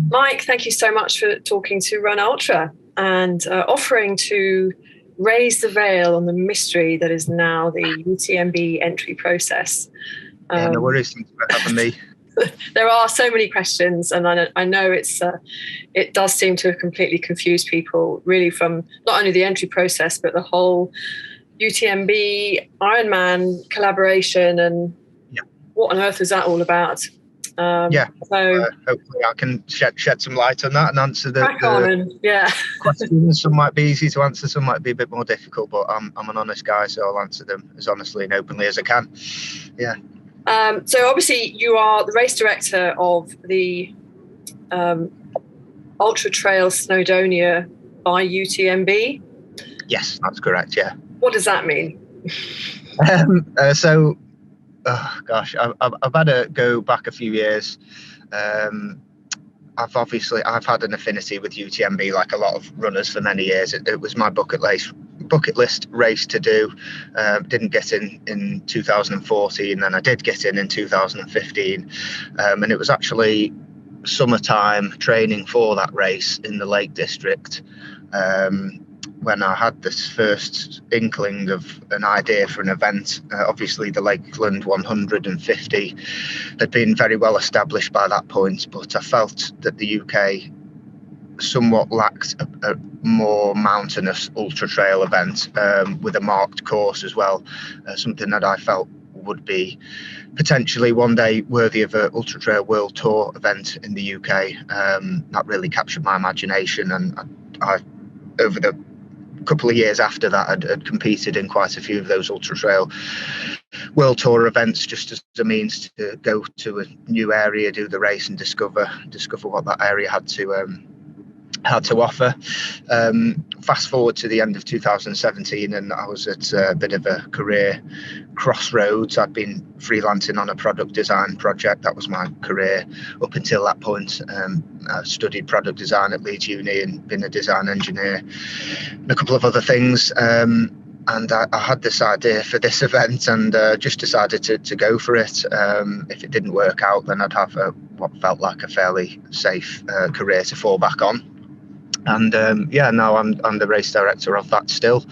Mike, thank you so much for talking to RunUltra and offering to raise the veil on the mystery that is now the UTMB entry process. Yeah, no worries. Thanks for having me. There are so many questions, and I know it does seem to have completely confused people, really, from not only the entry process but the whole UTMB Ironman collaboration and what on earth was that all about? So hopefully I can shed some light on that and answer the questions. Some might be easy to answer, some might be a bit more difficult, but I'm an honest guy, so I'll answer them as honestly and openly as I can. Yeah. So obviously you are the race director of the Ultra Trail Snowdonia by UTMB. Yes, that's correct. Yeah. What does that mean? I've had to go back a few years. I've had an affinity with UTMB, like a lot of runners, for many years. It was my bucket list race to do. Didn't get in 2014, then I did get in 2015, and it was actually summertime training for that race in the Lake District. When I had this first inkling of an idea for an event. Obviously the Lakeland 150 had been very well established by that point, but I felt that the UK somewhat lacked a more mountainous ultra trail event with a marked course as well, something that I felt would be potentially one day worthy of an Ultra Trail World Tour event in the UK. That really captured my imagination, and I over the couple of years after that I'd competed in quite a few of those Ultra Trail World Tour events, just as a means to go to a new area, do the race, and discover what that area had to offer. Fast forward to the end of 2017, and I was at a bit of a career crossroads. I'd been freelancing on a product design project. That was my career up until that point. I studied product design at Leeds Uni and been a design engineer and a couple of other things. And I had this idea for this event, and just decided to go for it. If it didn't work out, then I'd have what felt like a fairly safe career to fall back on. And now I'm the race director of that still.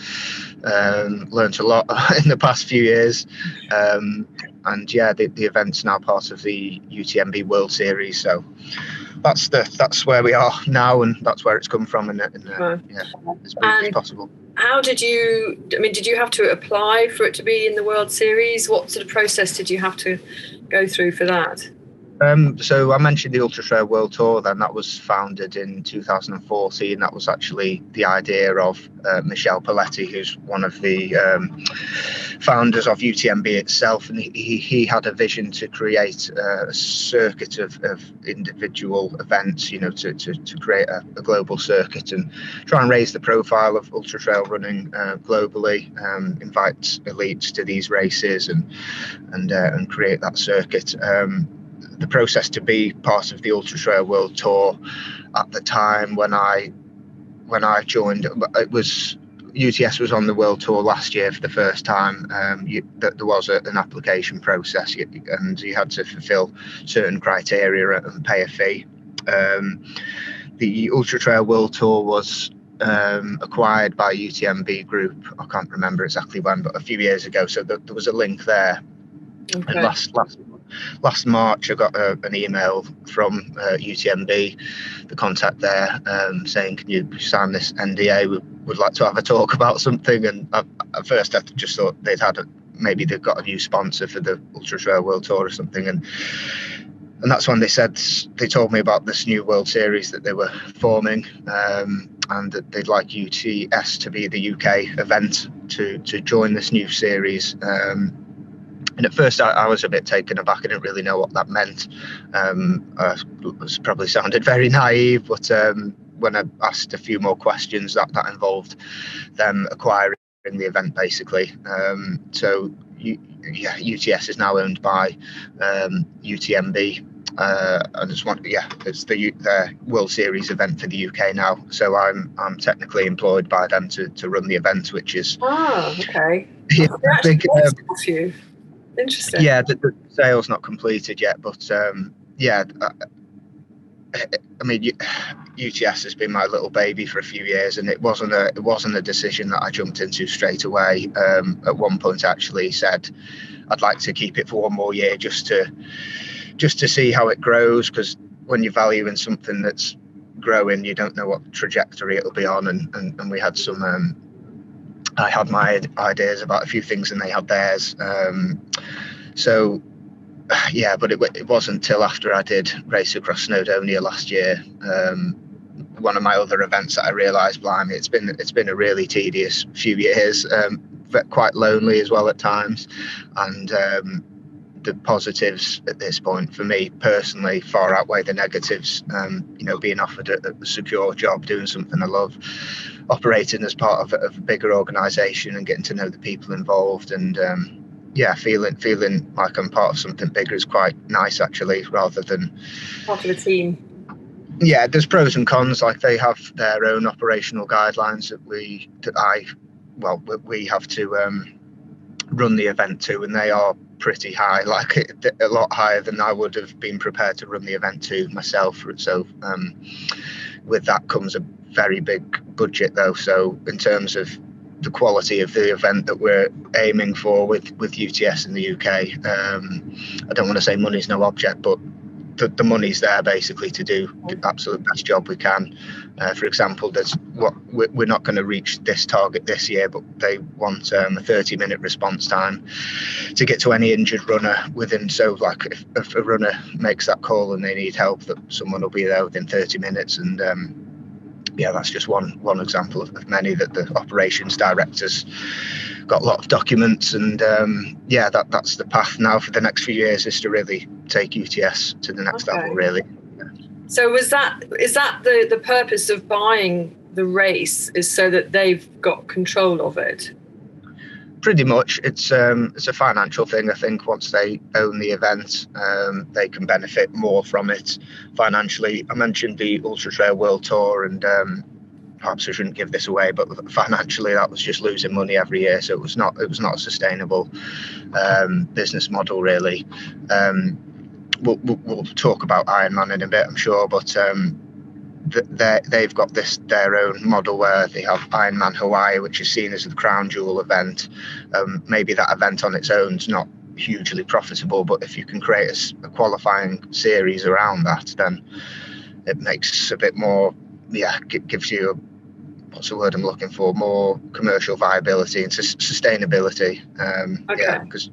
Learned a lot in the past few years. And yeah, the event's now part of the UTMB World Series. So that's where we are now, and that's where it's come from as brief as possible. How did you have to apply for it to be in the World Series? What sort of process did you have to go through for that? So I mentioned the Ultra Trail World Tour, then that was founded in 2014. That was actually the idea of Michel Paletti, who's one of the founders of UTMB itself, and he had a vision to create a circuit of individual events, to create a global circuit and try and raise the profile of ultra trail running globally, invite elites to these races and create that circuit. The process to be part of the Ultra Trail World Tour at the time when I joined, it was UTS was on the World Tour last year for the first time. There was an application process, and you had to fulfil certain criteria and pay a fee. The Ultra Trail World Tour was acquired by UTMB Group. I can't remember exactly when, but a few years ago. So there was a link there. Okay. And last March, I got an email from UTMB, the contact there, saying, "Can you sign this NDA? We would like to have a talk about something." And at first, I just thought maybe they've got a new sponsor for the Ultra Trail World Tour or something. And that's when they told me about this new World Series that they were forming, and that they'd like UTS to be the UK event to join this new series. And at first I was a bit taken aback. I didn't really know what that meant. Probably sounded very naive, but when I asked a few more questions, that involved them acquiring the event, basically. So UTS is now owned by UTMB. And it's the World Series event for the UK now. So I'm technically employed by them to run the event, which is okay. Interesting. Yeah, the sale's not completed yet, but I mean, UTS has been my little baby for a few years, and it wasn't a decision that I jumped into straight away. At one point, I actually said I'd like to keep it for one more year just to see how it grows, because when you're valuing something that's growing, you don't know what trajectory it'll be on, and we had some. I had my ideas about a few things, and they had theirs. So. Yeah, but it wasn't till after I did race across Snowdonia last year, one of my other events, that I realised, blimey, it's been a really tedious few years, but quite lonely as well at times, and the positives at this point for me personally far outweigh the negatives. Being offered a secure job, doing something I love, operating as part of a bigger organisation, and getting to know the people involved, and feeling like I'm part of something bigger is quite nice, actually, rather than part of a team. Yeah, there's pros and cons. Like, they have their own operational guidelines that we have to run the event to, and they are pretty high, like a lot higher than I would have been prepared to run the event to myself. So with that comes a very big budget, though. So in terms of the quality of the event that we're aiming for with UTS in the UK, I don't want to say money's no object, but the money's there basically to do the absolute best job we can. For example, we're not going to reach this target this year, but they want a 30-minute response time to get to any injured runner within. So, like, if a runner makes that call and they need help, that someone will be there within 30 minutes. And that's just one example of many, that the operations directors got a lot of documents, and that's the path now for the next few years, is to really take UTS to the next level, really. So is that the purpose of buying the race, is so that they've got control of it? Pretty much. It's a financial thing. I think once they own the event, they can benefit more from it financially. I mentioned the Ultra Trail World Tour, and perhaps I shouldn't give this away, but financially that was just losing money every year. So it was not a sustainable business model, really. We'll talk about Ironman in a bit, I'm sure, but they've got their own model where they have Ironman Hawaii, which is seen as the crown jewel event. Maybe that event on its own is not hugely profitable, but if you can create a qualifying series around that, then it makes a bit more, gives you what's the word I'm looking for, more commercial viability and sustainability. Because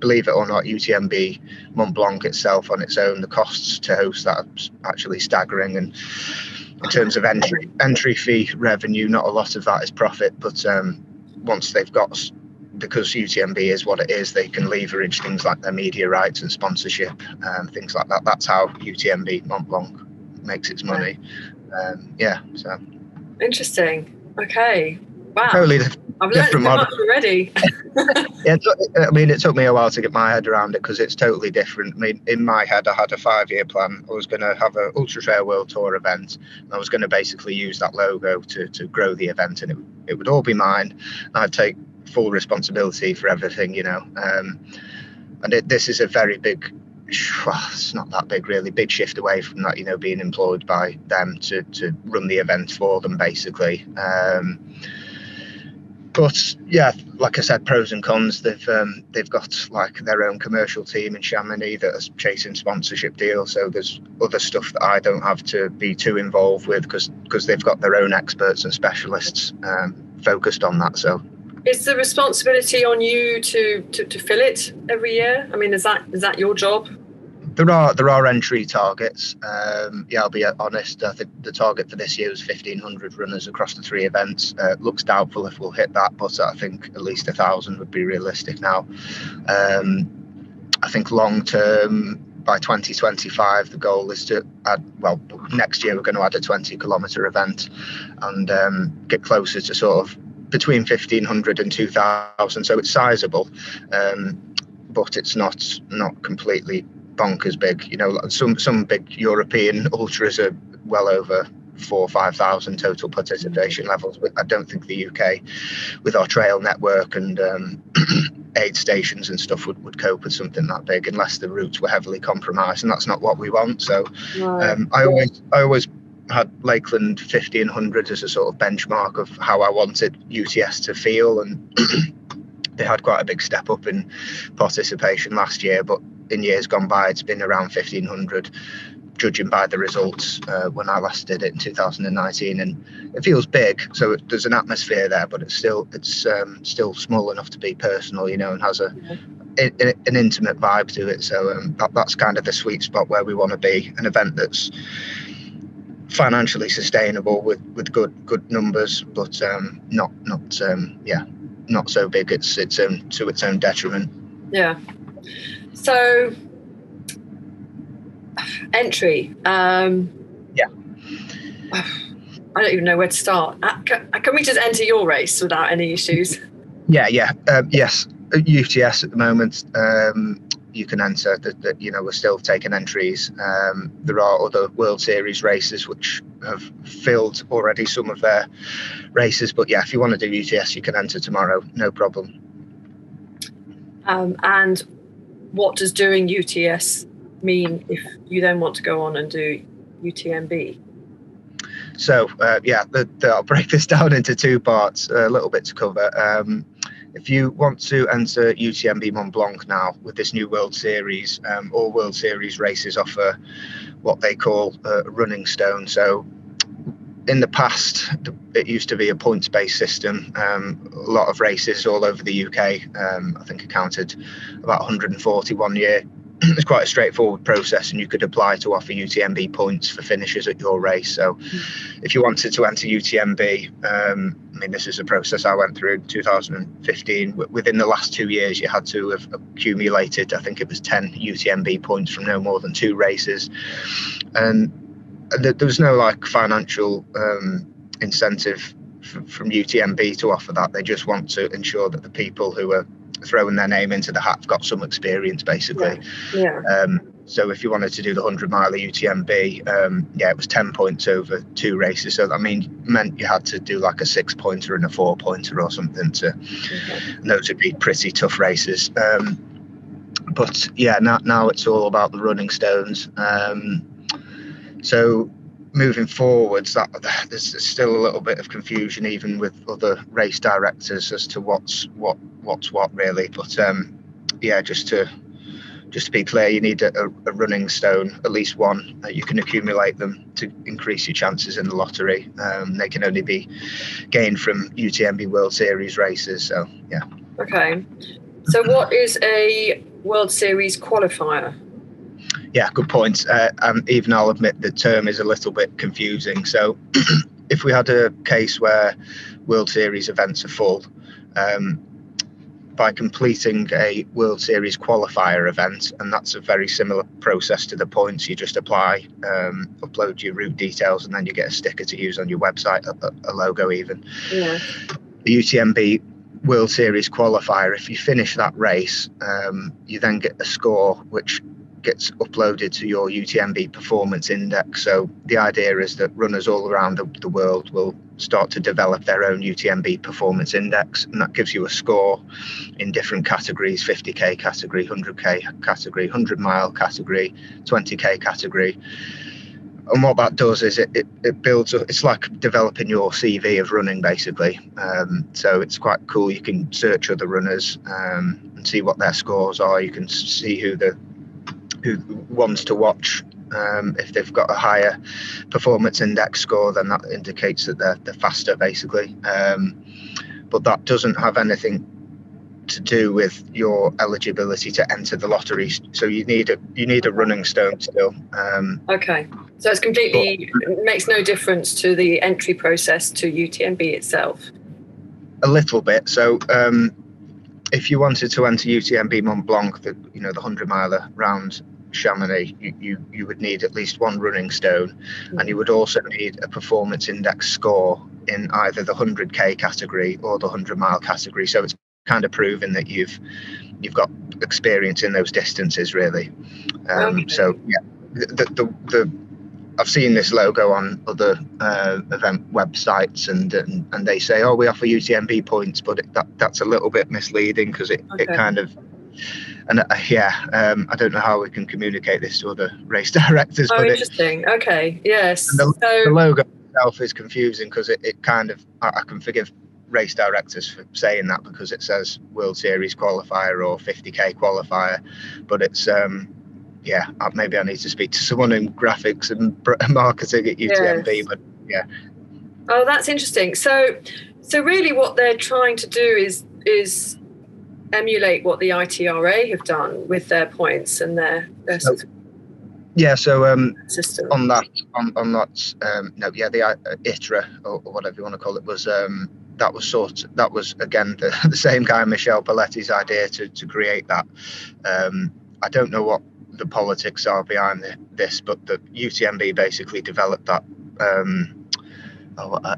believe it or not, UTMB Mont Blanc itself on its own, the costs to host that are actually staggering. And in terms of entry fee revenue, not a lot of that is profit. But once they've got, because UTMB is what it is, they can leverage things like their media rights and sponsorship, things like that. That's how UTMB Mont Blanc makes its money. So interesting. Okay. Wow. Totally I've learned so much already. It took me a while to get my head around it, because it's totally different. I mean, in my head, I had a 5-year plan. I was going to have an Ultra Trail World Tour event, and I was going to basically use that logo to grow the event, and it would all be mine. I'd take full responsibility for everything, this is a very big, it's not that big really, big shift away from that, being employed by them to run the event for them, basically. But like I said, pros and cons. They've got like their own commercial team in Chamonix that is chasing sponsorship deals. So there's other stuff that I don't have to be too involved with, because they've got their own experts and specialists focused on that. So is the responsibility on you to fill it every year? I mean, is that your job? There are entry targets. I'll be honest. I think the target for this year was 1,500 runners across the 3 events. Looks doubtful if we'll hit that, but I think at least 1,000 would be realistic now. I think long term, by 2025, the goal is to add. Well, next year we're going to add a 20-kilometre event and get closer to sort of between 1,500 and 2,000. So it's sizable, but it's not completely bonkers big. Some big European ultras are well over 4,000 or 5,000 total participation levels. But I don't think the UK, with our trail network and aid stations and stuff would cope with something that big unless the routes were heavily compromised, and that's not what we want. So I always had Lakeland 50 and 100 as a sort of benchmark of how I wanted UTS to feel, and they had quite a big step up in participation last year, but in years gone by it's been around 1500, judging by the results when I last did it in 2019, and it feels big. So there's an atmosphere there, but it's still small enough to be personal, and has an intimate vibe to it. So that's kind of the sweet spot where we want to be, an event that's financially sustainable with good numbers, but not so big it's to its own detriment. Yeah. So entry. I don't even know where to start. Can we just enter your race without any issues? Yes. UTS at the moment, you can enter. We're still taking entries. There are other World Series races which have filled already some of their races, but if you want to do UTS, you can enter tomorrow, no problem. And what does doing UTS mean if you then want to go on and do UTMB? So I'll break this down into two parts, a little bit to cover. If you want to enter UTMB Mont Blanc now with this new World Series, all World Series races offer what they call a running stone. So in the past, it used to be a points-based system. A lot of races all over the UK, I think I counted about 141 year. It's quite a straightforward process, and you could apply to offer UTMB points for finishes at your race. So if you wanted to enter UTMB, this is a process I went through in 2015. Within the last 2 years, you had to have accumulated, I think it was 10 UTMB points from no more than 2 races. And there was no financial incentive from UTMB to offer that. They just want to ensure that the people who are throwing their name into the hat have got some experience, basically. So if you wanted to do the 100 mile UTMB, it was 10 points over 2 races. So that meant you had to do like a 6-pointer and a 4-pointer or something and those would be pretty tough races. But now it's all about the running stones. So moving forwards, there's still a little bit of confusion even with other race directors as to what's what really. But just to be clear, you need a running stone, at least one. You can accumulate them to increase your chances in the lottery. They can only be gained from UTMB World Series races. So Okay. So what is a World Series qualifier? Yeah, good point. And even I'll admit the term is a little bit confusing. So if we had a case where World Series events are full, by completing a World Series qualifier event, and that's a very similar process to the points, you just apply, upload your route details, and then you get a sticker to use on your website, a logo even. Yeah. The UTMB World Series qualifier, if you finish that race, you then get a score which gets uploaded to your UTMB performance index. So the idea is that runners all around the world will start to develop their own UTMB performance index, and that gives you a score in different categories: 50k category, 100k category, 100 mile category, 20k category. And what that does is it builds up. It's like developing your CV of running, basically. So it's quite cool. You can search other runners and see what their scores are. You can see who wants to watch. If they've got a higher performance index score, then that indicates that they're faster, basically. But that doesn't have anything to do with your eligibility to enter the lottery. So you need a running stone still. Okay, so it's completely it makes no difference to the entry process to UTMB itself. A little bit. So if you wanted to enter UTMB Mont Blanc, the 100 miler round Chamonix, you would need at least one running stone, and you would also need a performance index score in either the 100k category or the 100 mile category. So it's kind of proving that you've got experience in those distances, really. Okay. So yeah, the I've seen this logo on other event websites, and they say, "Oh, we offer UTMB points," but that's a little bit misleading because it kind of, and I don't know how we can communicate this to other race directors. Oh, interesting. Okay, yes. The logo itself is confusing because it kind of, I can forgive race directors for saying that because it says World Series qualifier or 50k qualifier, but it's maybe I need to speak to someone in graphics and marketing at UTMB. Yes. But yeah. Oh, that's interesting. So really, what they're trying to do is emulate what the ITRA have done with their points and their system. On that, the ITRA or whatever you want to call it was that was again the same guy, Michel Paletti's idea to create that. I don't know what the politics are behind this, but the UTMB basically developed that.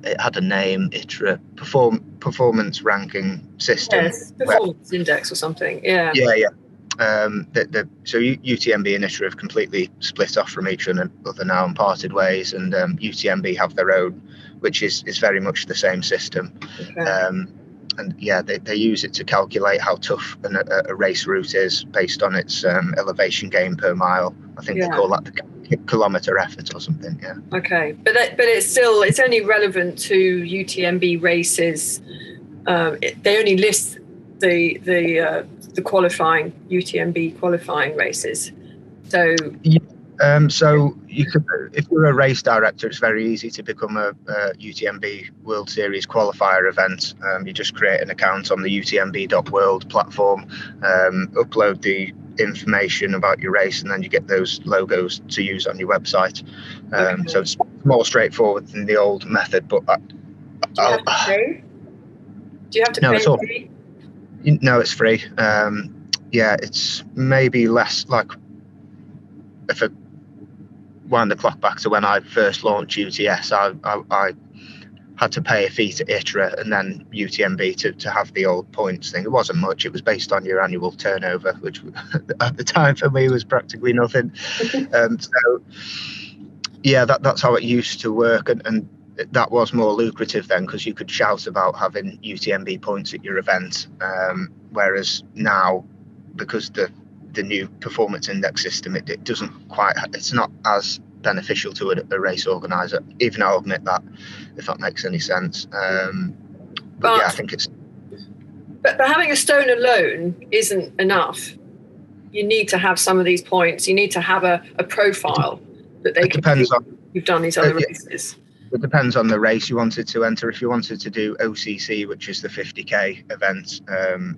It had a name, ITRA, performance ranking system. Yes, performance index or something. Yeah. Yeah. So UTMB and ITRA have completely split off from each other now and parted ways, and UTMB have their own, which is very much the same system. Okay. And they use it to calculate how tough a race route is based on its elevation gain per mile. I think they call that the kilometre effort or something. Yeah. Okay, but it's only relevant to UTMB races. They only list the qualifying UTMB qualifying races. So. So you could, if you're a race director, it's very easy to become a UTMB World Series qualifier event. You just create an account on the UTMB.world platform, upload the information about your race, and then you get those logos to use on your website. Okay. So it's more straightforward than the old method. But do you have to pay? Do you have to pay? It's all, no, it's free. It's maybe less like if I wind the clock back to when I first launched UTS, I had to pay a fee to ITRA and then UTMB to have the old points thing. It wasn't much. It was based on your annual turnover, which at the time for me was practically nothing. That's how it used to work, and that was more lucrative then because you could shout about having UTMB points at your event, whereas now, because the new performance index system, it doesn't quite, it's not as beneficial to a race organizer, even I'll admit that, if that makes any sense. I think it's, but having a stone alone isn't enough. You need to have some of these points. You need to have a profile that they can see you've done these other races. It depends on the race you wanted to enter. If you wanted to do OCC, which is the 50k event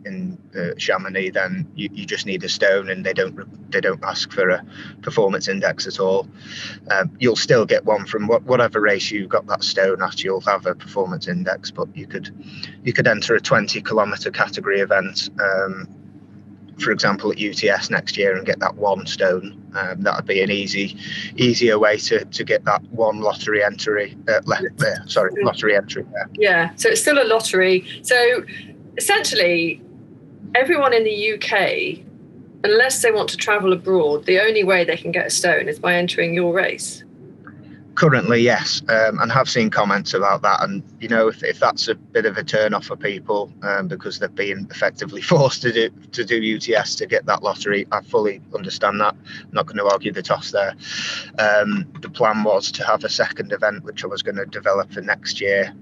in Chamonix, then you just need a stone, and they don't ask for a performance index at all. You'll still get one from whatever race you got that stone at. You'll have a performance index, but you could enter a 20 kilometre category event, for example, at UTS next year, and get that one stone. That would be an easier way to get that one lottery entry. Lottery entry. Yeah, so it's still a lottery. So essentially, everyone in the UK, unless they want to travel abroad, the only way they can get a stone is by entering your race. Currently, yes, and have seen comments about that. And if that's a bit of a turn off for people because they're being effectively forced to do UTS to get that lottery, I fully understand that. I'm not going to argue the toss there. The plan was to have a second event, which I was going to develop for next year,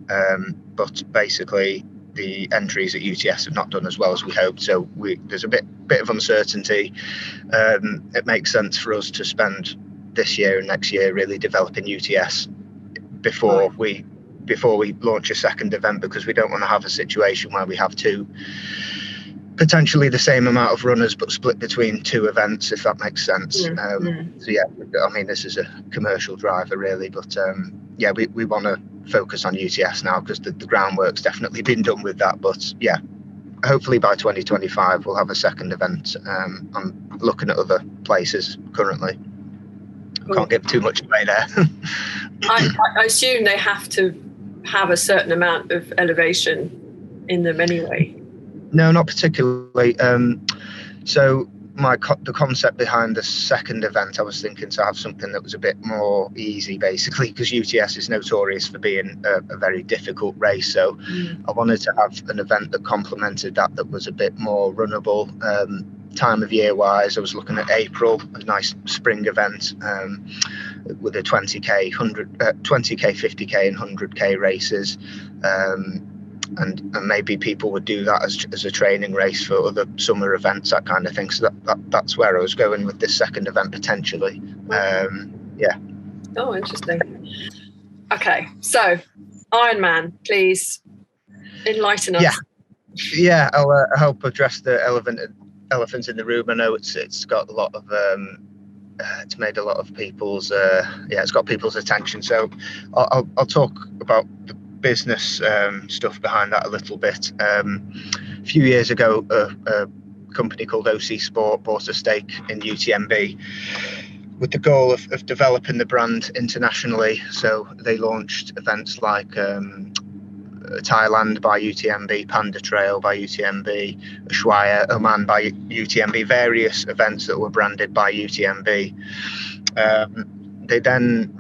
but basically the entries at UTS have not done as well as we hoped. So there's a bit of uncertainty. It makes sense for us to spend this year and next year really developing UTS before we launch a second event, because we don't want to have a situation where we have two potentially the same amount of runners but split between two events, if that makes sense. So I mean, this is a commercial driver really, but we want to focus on UTS now because the groundwork's definitely been done with that. But hopefully by 2025 we'll have a second event. I'm looking at other places currently. Can't give too much away there. I assume they have to have a certain amount of elevation in them anyway. No, not particularly. So the concept behind the second event, I was thinking to have something that was a bit more easy, basically, because UTS is notorious for being a very difficult race. So I wanted to have an event that complemented that was a bit more runnable. Time of year wise, I was looking at April, a nice spring event with a 20k, 50k, and 100k races. And maybe people would do that as a training race for other summer events, that kind of thing. So that's where I was going with this second event potentially. Yeah. Oh, interesting. Okay, so Ironman, please enlighten us. Yeah. I'll help address the elephant in the room. I know it's got a lot of it's made a lot of people's it's got people's attention. So I'll talk about the business stuff behind that a little bit. A few years ago, a company called OC Sport bought a stake in UTMB with the goal of developing the brand internationally. So they launched events like Thailand by UTMB, Panda Trail by UTMB, Ushuaia, Oman by UTMB, various events that were branded by UTMB. They then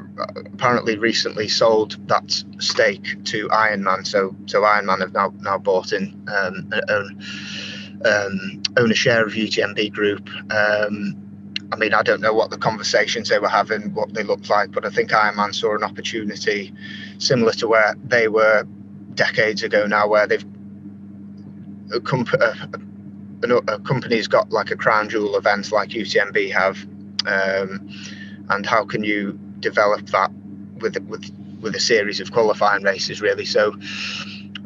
apparently recently sold that stake to Ironman. So Ironman have now bought in own a share of UTMB Group. I mean, I don't know what the conversations they were having, what they looked like, but I think Ironman saw an opportunity similar to where they were decades ago now, where a company's got like a crown jewel event like UTMB have, and how can you develop that with a series of qualifying races, really. So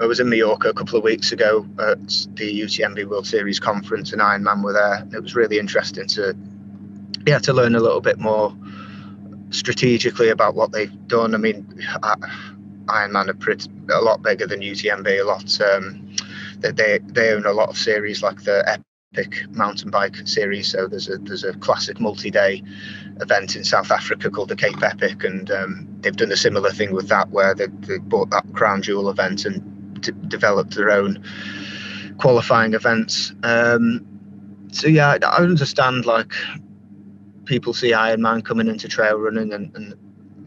I was in Mallorca a couple of weeks ago at the UTMB World Series conference, and Ironman were there. It was really interesting to learn a little bit more strategically about what they've done. I mean, Ironman are a lot bigger than UTMB. They own a lot of series like the Epic mountain bike series. So there's a classic multi-day event in South Africa called the Cape Epic, and they've done a similar thing with that, where they bought that crown jewel event and developed their own qualifying events. So yeah, I understand, like, people see Ironman coming into trail running and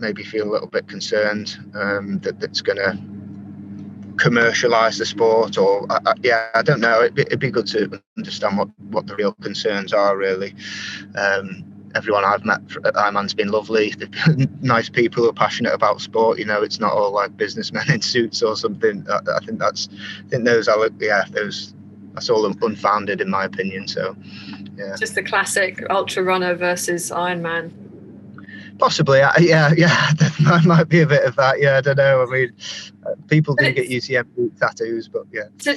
maybe feel a little bit concerned that that's going to commercialize the sport, or I don't know. It'd be good to understand what the real concerns are, really. Everyone I've met at Ironman's been lovely. They've been nice people who are passionate about sport. You know, it's not all like businessmen in suits or something. I think that's all unfounded, in my opinion. So yeah, just the classic ultra runner versus Ironman. Possibly, yeah. That might be a bit of that. Yeah, I don't know. I mean, people do get UTMB tattoos, but yeah. So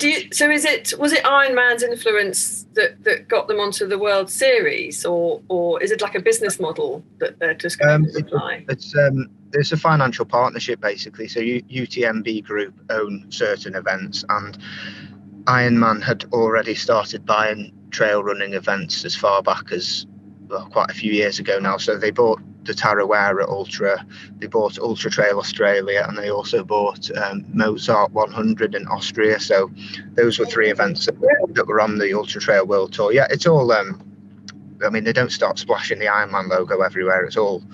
was it Ironman's influence that got them onto the World Series, or is it like a business model that they're just going to apply? It's a financial partnership, basically. So UTMB Group own certain events, and Ironman had already started buying trail running events as far back as quite a few years ago now. So they bought the Tarawera Ultra, they bought Ultra Trail Australia, and they also bought Mozart 100 in Austria. So those were three events that were on the Ultra Trail World Tour. Yeah, it's all, I mean, they don't start splashing the Ironman logo everywhere. It's all,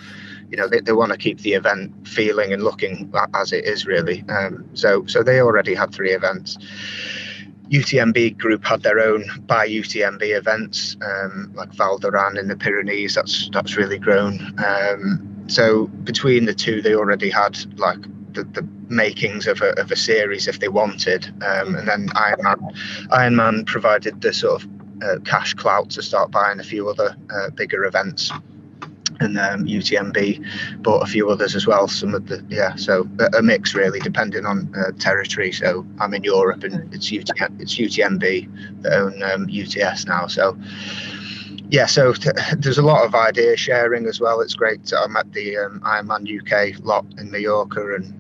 you know, they want to keep the event feeling and looking as it is, really. So they already had three events. UTMB Group had their own by UTMB events, like Val d'Aran in the Pyrenees. That's really grown. So between the two, they already had like the makings of a series if they wanted. And then Ironman provided the sort of cash clout to start buying a few other bigger events. And UTMB bought a few others as well. Some of so a mix, really, depending on territory. So I'm in Europe, and it's UTMB that own UTS now. So yeah, so there's a lot of idea sharing as well. It's great. I met the Ironman UK lot in Mallorca, and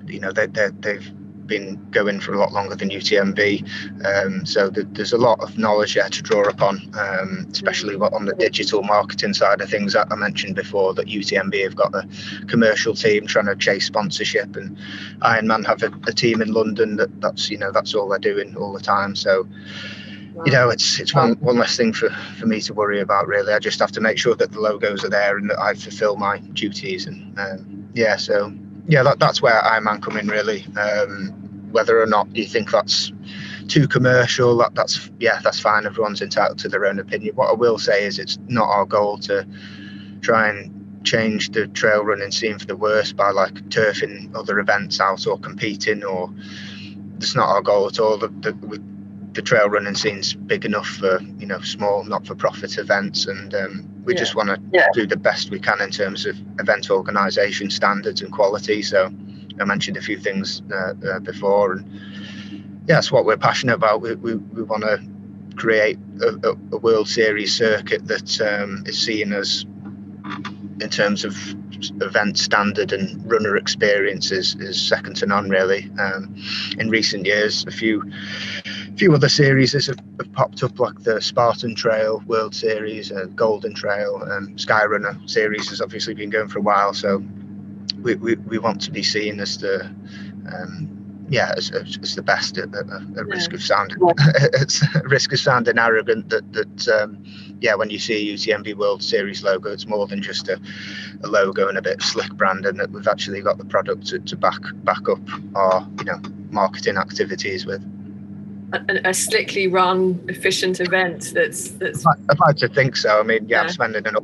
you know they've been going for a lot longer than UTMB, so there's a lot of knowledge there to draw upon, especially on the digital marketing side of things. I mentioned before that UTMB have got a commercial team trying to chase sponsorship, and Ironman have a team in London that's all they're doing all the time. So you know, it's one less thing for me to worry about, really. I just have to make sure that the logos are there and that I fulfill my duties. And that's where Ironman come in, really. Whether or not you think that's too commercial, that's fine. Everyone's entitled to their own opinion. What I will say is it's not our goal to try and change the trail running scene for the worse by like turfing other events out or competing, or it's not our goal at all. The trail running scene's big enough for, you know, small not-for-profit events, and we just want to do the best we can in terms of event organisation standards and quality. So I mentioned a few things before, and that's what we're passionate about. We want to create a World Series circuit that is seen as, in terms of event standard and runner experience, is second to none, really. In recent years, a few other series have popped up, like the Spartan Trail World Series, Golden Trail, and Skyrunner series has obviously been going for a while. So we want to be seen as the as the best at risk of sounding arrogant. That when you see a UTMB World Series logo, it's more than just a logo and a bit of slick branding, that we've actually got the product to back up our, you know, marketing activities with. A slickly run, efficient event that's I'd like to think so. I mean, I'm spending an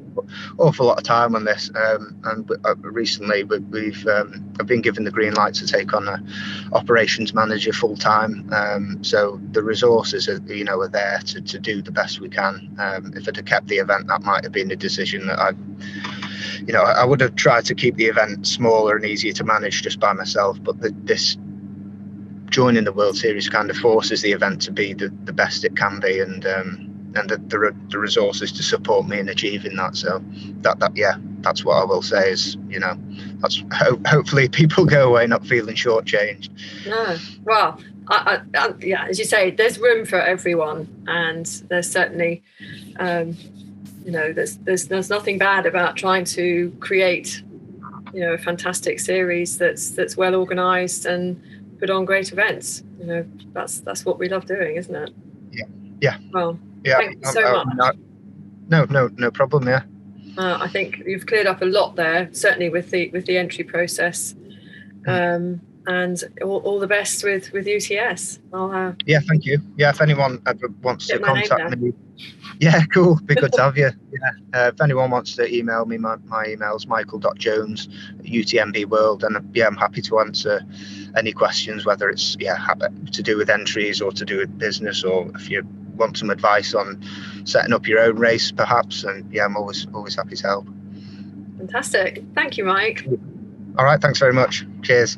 awful lot of time on this, and recently I've been given the green light to take on an operations manager full time. So the resources are there to do the best we can. If I'd have kept the event, that might have been a decision that I would have tried to keep the event smaller and easier to manage just by myself. But this joining the World Series kind of forces the event to be the best it can be, and the resources to support me in achieving that. So that's what I will say is, that's hopefully people go away not feeling shortchanged. No, well, as you say, there's room for everyone, and there's certainly, there's nothing bad about trying to create, a fantastic series that's well organised and put on great events. That's what we love doing, isn't it? Yeah. Well, yeah. Thank you so much. No problem. Yeah. I think you've cleared up a lot there, certainly with the entry process. And all the best with UTS. Thank you. If anyone ever wants to contact me, cool, be good to have you. If anyone wants to email me, my email is michael.jones@UTMB World, and I'm happy to answer any questions, whether it's to do with entries or to do with business, or if you want some advice on setting up your own race perhaps, and I'm always happy to help. Fantastic. Thank you, Mike. All right, thanks very much. Cheers.